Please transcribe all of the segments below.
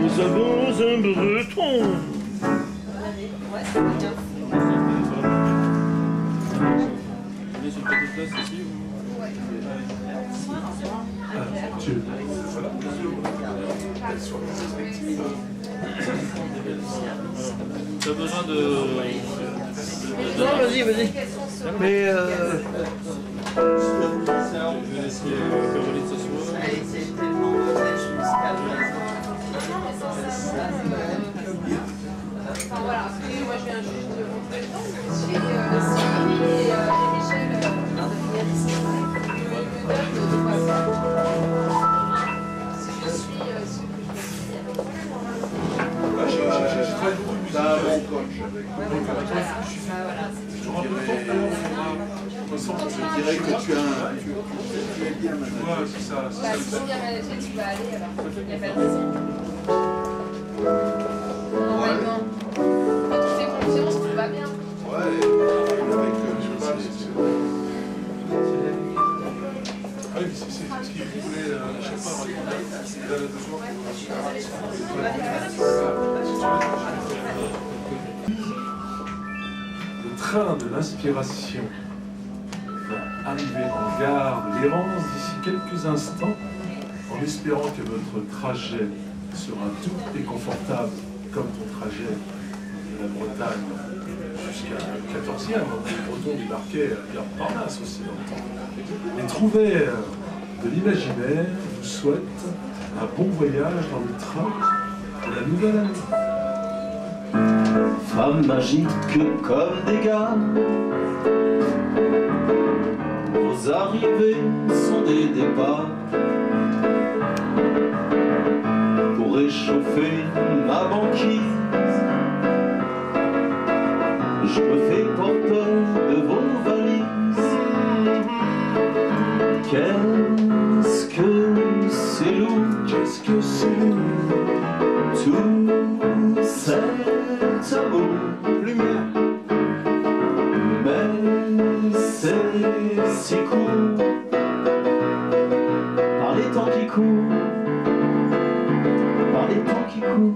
Nous avons un breton. Tu as besoin de... Non, vas-y, vas-y. Mais Je vais laisser Caroline s'asseoir. Enfin voilà, après moi je viens juste de montrer le temps, mais si Sylvie et Michel si je suis ce que je fais, J'ai très beaucoup de musique. T'as un bon coach. Je dirais que tu es bien managé. Ouais, c'est ça. bah, si tu es bien managé, tu vas aller alors, il n'y a pas de raison. Normalement, quand tu fais confiance, tout va bien. Ouais, avec je sais pas, Ah oui, c'est ce qu'il voulait, je sais pas, le train de l'inspiration va arriver en gare de l'Errance d'ici quelques instants, en espérant que votre trajet sera doux et confortable comme ton trajet de la Bretagne jusqu'à 14e. Les Bretons débarquaient à Gare Montparnasse aussi dans le temps. Les trouvères de l'imaginaire vous souhaitent un bon voyage dans le train de la nouvelle année. Femme magique comme des gars, vos arrivées sont des départs pour réchauffer ma banquise. Je me fais porteur de vos valises. Qu'est-ce que c'est lourd, Qu'est-ce que c'est tout cet amour, lumière. mais c'est si court par les temps qui courent, par les temps qui courent,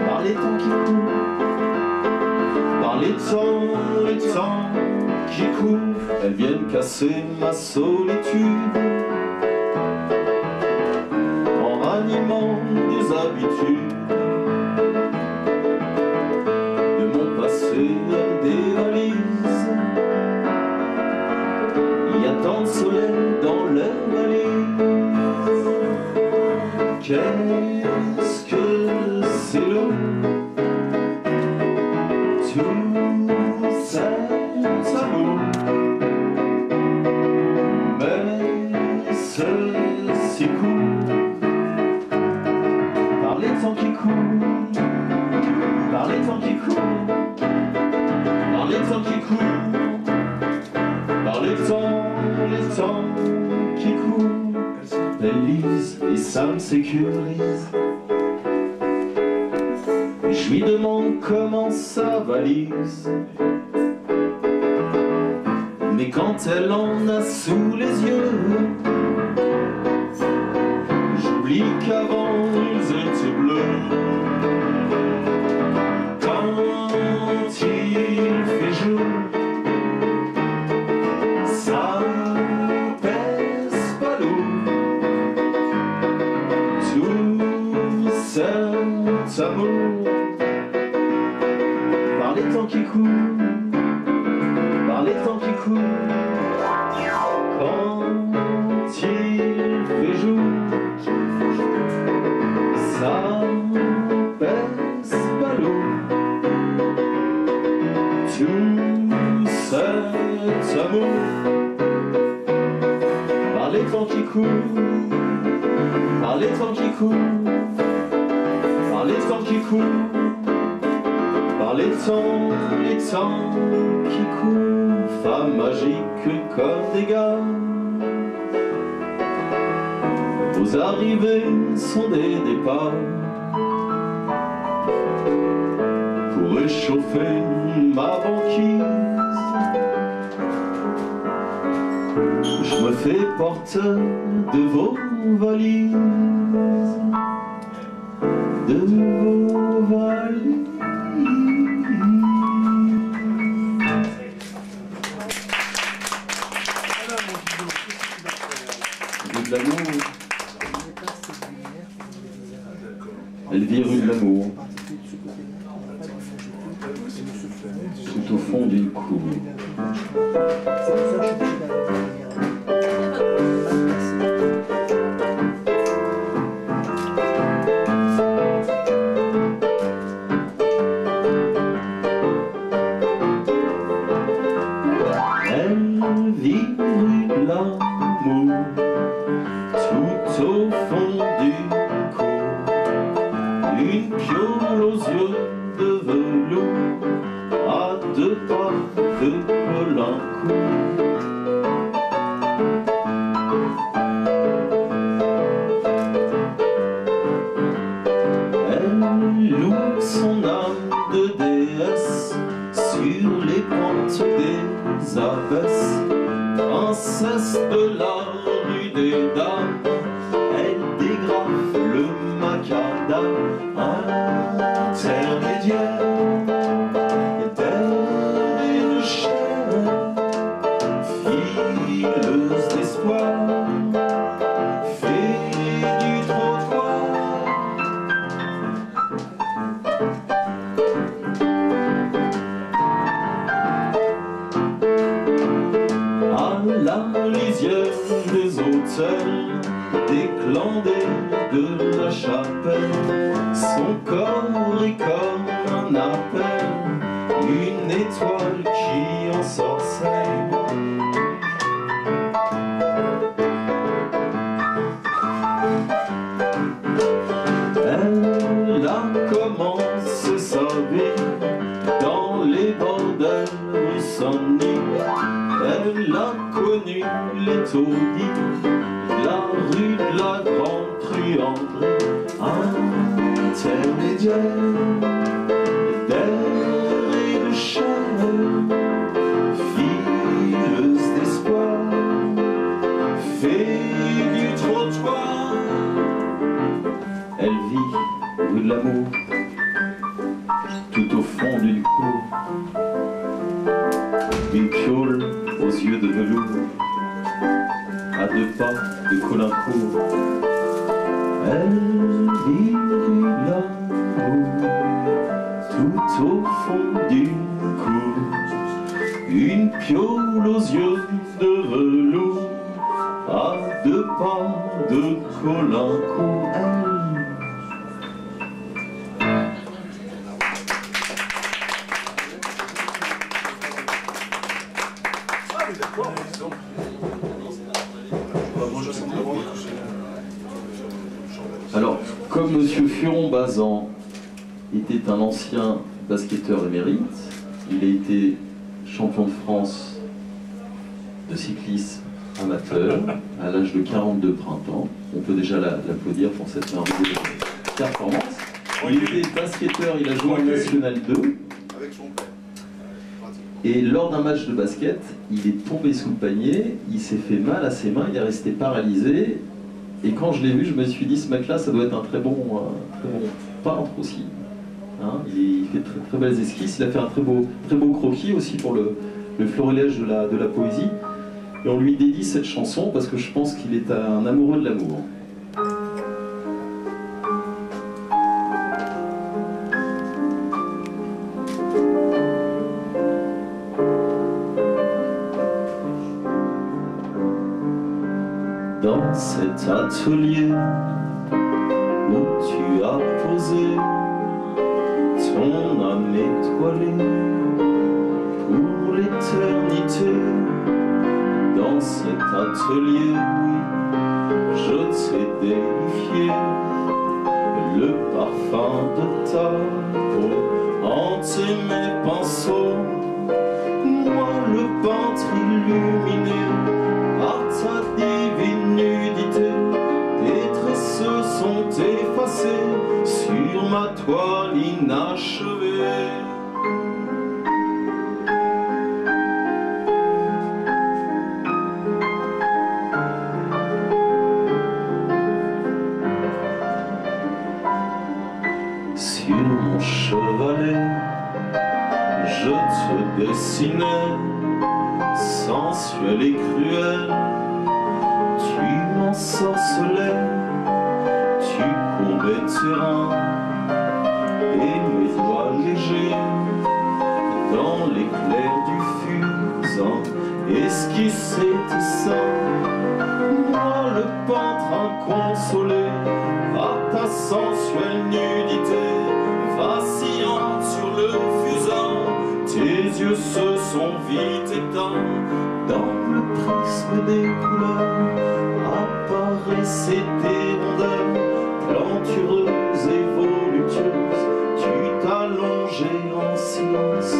par les temps qui courent, par les temps qui courent. Elles viennent casser ma solitude en ranimant des habitudes de mon passé, des valises. Il y a tant de soleil dans leurs valises. Qu'est-ce que c'est lourd, tout cet amour, mais c'est si court par les temps qui courent, par les temps qui courent, par les temps qui courent, par les temps qui courent. Elle lise et ça me sécurise. Je lui demande comment ça valise, mais quand elle en a sous les yeux, j'oublie qu'avant ils étaient bleus. Quand il fait jour, ça pèse pas lourd, tout cet amour, par les temps qui courent, par les temps qui courent. Quand il fait jour, ça pèse pas lourd, tout cet amour, par les temps qui courent, par les temps qui courent, par les temps qui courent, par les temps qui courent. Femme magique comme des gars, vos arrivées sont des départs pour réchauffer ma banquise. Je me fais porteur de vos valises. de vos valises. Rue de l'amour. Elle vit rue de l'amour. Tout au fond d'une cour. Elle vit rue de l'amour, tout au fond d'une cour. Une piole aux yeux de velours, à deux pas de Colincourt. Elle loue son âme de déesse sur les pentes des abbesses, princesse de la rue des dames. Elle dégrafe le macadam, intermédiaire d'air et de chair, fileuse d'espoir, fée du trottoir. À la lisière des hôtels, des clandés de la chapelle, son corps est comme un appel, une étoile qui ensorcelle. Elle a commencé sa vie dans les bordels rue Saint-Denis. Elle a connu les taudis, la rue de la Grande Truanderie, intermédiaire d'air et de chair, fileuse d'espoir, fée du trottoir. Elle vit rue de l'amour, tout au fond d'une cour. Une piole aux yeux de velours, à deux pas de Colincourt. Elle vit rue de l'amour, tout au fond d'une cour. Une piole aux yeux de velours, à deux pas de Colincourt. Alors, comme M. Furon-Bazan était un ancien basketteur émérite, il a été champion de France de cyclisme amateur à l'âge de 42 printemps. On peut déjà l'applaudir pour cette merveilleuse performance. Il était basketteur, il a joué en National 2. Avec son père. Et lors d'un match de basket, il est tombé sous le panier, il s'est fait mal à ses mains, il est resté paralysé. Et quand je l'ai vu, je me suis dit, ce mec-là, ça doit être un très bon peintre aussi. Hein, il fait très, très belles esquisses, il a fait un très beau croquis aussi pour le florilège de la poésie. Et on lui dédie cette chanson parce que je pense qu'il est un amoureux de l'amour. Dans cet atelier où tu as posé ton âme étoilée pour l'éternité, dans cet atelier, oui, je t'ai délifié le parfum de ta peau hantait mes pinceaux, moi le peintre illuminé par ta divine nudité. Tes traces sont effacées sur ma toile inachevée. sur mon chevalet, je te dessinais, sensuel et cruel, tu m'ensorcelais, tu courbais tes reins, et mes doigts légers, dans l'éclair du fusain, esquissaient tes seins. Moi le peintre inconsolé, par ta sensuelle nudité, vacillant sur le fusain, tes yeux se sont vite éteints. Dans le prisme des couleurs apparaissaient tes rondeurs, plantureuses et voluptueuses. Tu t'allongeais en silence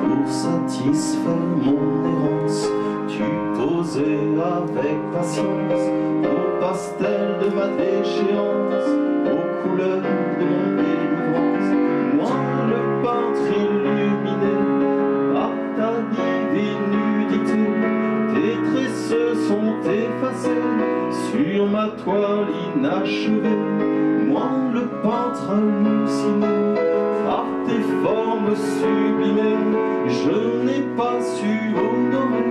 pour satisfaire mon errance. Tu posais avec patience au pastel de ma déchéance, aux couleurs de mon délivrance. Moi le peintre illuminé par ta divine nudité, tes traits se sont effacés sur ma toile inachevée. Moi le peintre halluciné par tes formes sublimées, je n'ai pas su honorer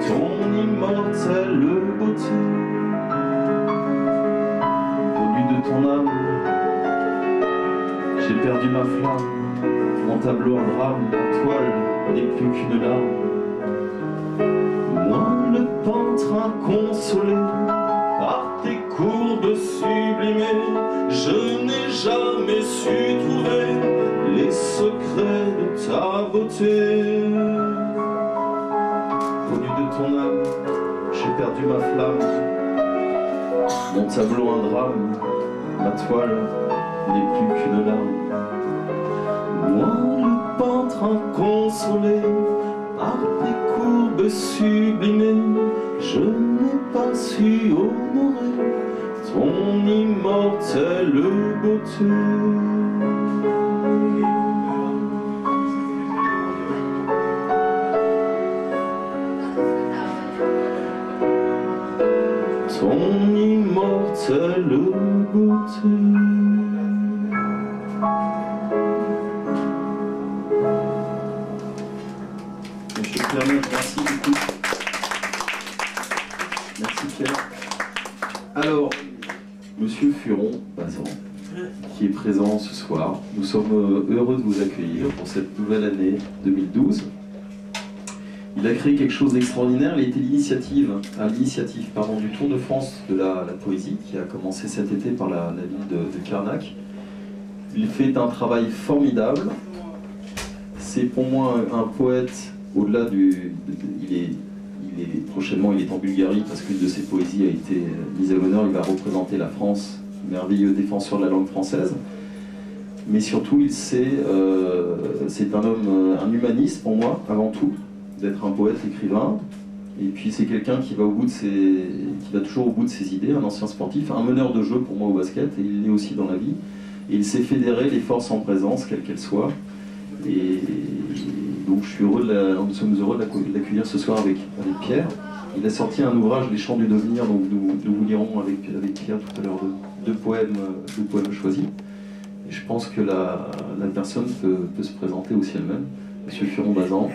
ton immortelle beauté. Au lieu de ton âme, j'ai perdu ma flamme. Mon tableau en drame, la toile n'est plus qu'une larme. Moi le peintre inconsolé, par tes courbes sublimées, je n'ai jamais su trouver les secrets de ta beauté. Au lieu de ton âme, j'ai perdu ma flamme. Mon tableau un drame, ma toile n'est plus qu'une larme. Moi le peintre inconsolé, par tes courbes sublimées, je n'ai pas su honorer ton immortelle beauté. Ton immortelle beauté. Monsieur Pierre, merci beaucoup. Merci Pierre. Alors, Monsieur Furon-Bazan, qui est présent ce soir, nous sommes heureux de vous accueillir pour cette nouvelle année 2012. Il a créé quelque chose d'extraordinaire. Il a été à l'initiative du Tour de France de la poésie, qui a commencé cet été par la ville de Carnac. Il fait un travail formidable. C'est pour moi un poète au-delà prochainement il est en Bulgarie parce qu'une de ses poésies a été mise à l'honneur. Il va représenter la France, merveilleux défenseur de la langue française. Mais surtout, c'est un homme, un humaniste pour moi, avant tout, d'être un poète, écrivain. Et puis c'est quelqu'un qui va toujours au bout de ses idées, un ancien sportif, un meneur de jeu pour moi au basket, et il l'est aussi dans la vie. Et il sait fédérer les forces en présence, quelles qu'elles soient. Et donc nous sommes heureux de l'accueillir ce soir avec Pierre. Il a sorti un ouvrage, Les Chants du Devenir, donc nous vous lirons avec Pierre tout à l'heure deux poèmes choisis. Et je pense que la personne peut se présenter aussi elle-même. Monsieur Furon-Bazan.